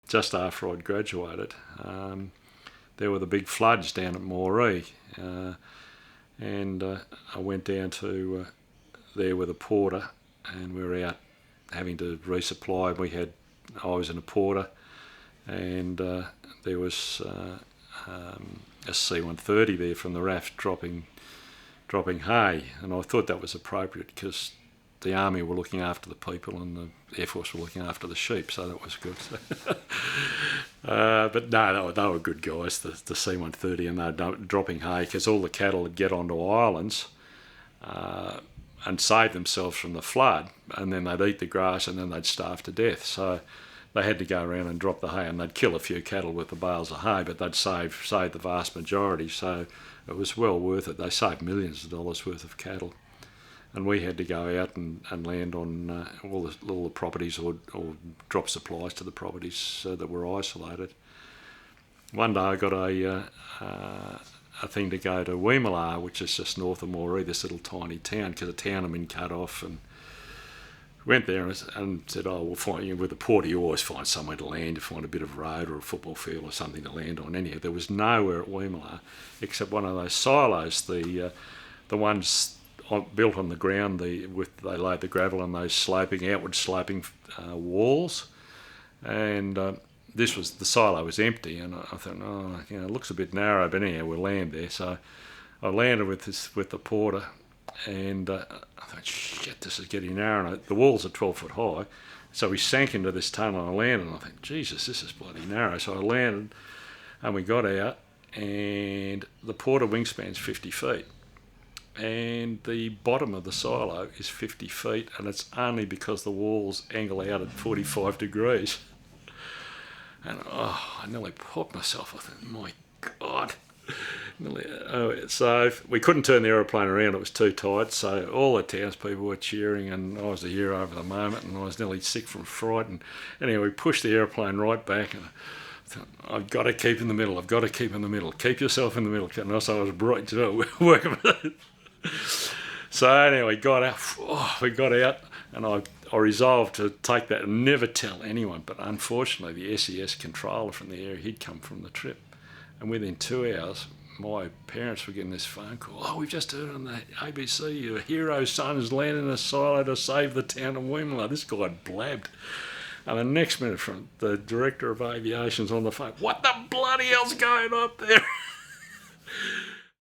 just after I'd graduated, there were the big floods down at Moree, and I went down to there with a porter, and we were out having to resupply. I was in a porter, and there was a C-130 there from the RAF dropping hay, and I thought that was appropriate because the Army were looking after the people and the Air Force were looking after the sheep, so that was good. But no, they were good guys, the C-130, and they were dropping hay because all the cattle would get onto islands and save themselves from the flood, and then they'd eat the grass and then they'd starve to death. So they had to go around and drop the hay, and they'd kill a few cattle with the bales of hay, but they'd save the vast majority, so it was well worth it. They saved millions of dollars worth of cattle. And we had to go out and land on all the properties or drop supplies to the properties that were isolated. One day I got a thing to go to Winjeels, which is just north of Moree, this little tiny town, because the town had been cut off, and went there and said, we'll find, with the porter you always find somewhere to land, you find a bit of road or a football field or something to land on. Anyhow, there was nowhere at Winjeels except one of those silos, the ones built on the ground, they laid the gravel on those outward sloping walls, and the silo was empty, and I thought, it looks a bit narrow, but anyhow, we'll land there. So I landed with the porter, and I thought, shit, this is getting narrow. And the walls are 12 foot high, so we sank into this tunnel and I landed, and I thought, Jesus, this is bloody narrow. So I landed, and we got out, and the porter wingspan's 50 feet. And the bottom of the silo is 50 feet, and it's only because the walls angle out at 45 degrees. And I nearly popped myself. I thought, my God. So we couldn't turn the aeroplane around, it was too tight, so all the townspeople were cheering, and I was the hero of the moment, and I was nearly sick from fright. And anyway, we pushed the aeroplane right back, and I thought, I've got to keep in the middle, keep yourself in the middle. And also I was bright, working with it. So anyway, we got out, and I resolved to take that and never tell anyone. But unfortunately, the SES controller from the area, he'd come from the trip, and within 2 hours, my parents were getting this phone call. We've just heard on the ABC, your hero's son has landed in a silo to save the town of Winjeels. This guy blabbed. And the next minute, from the director of aviation's on the phone, what the bloody hell's going on there?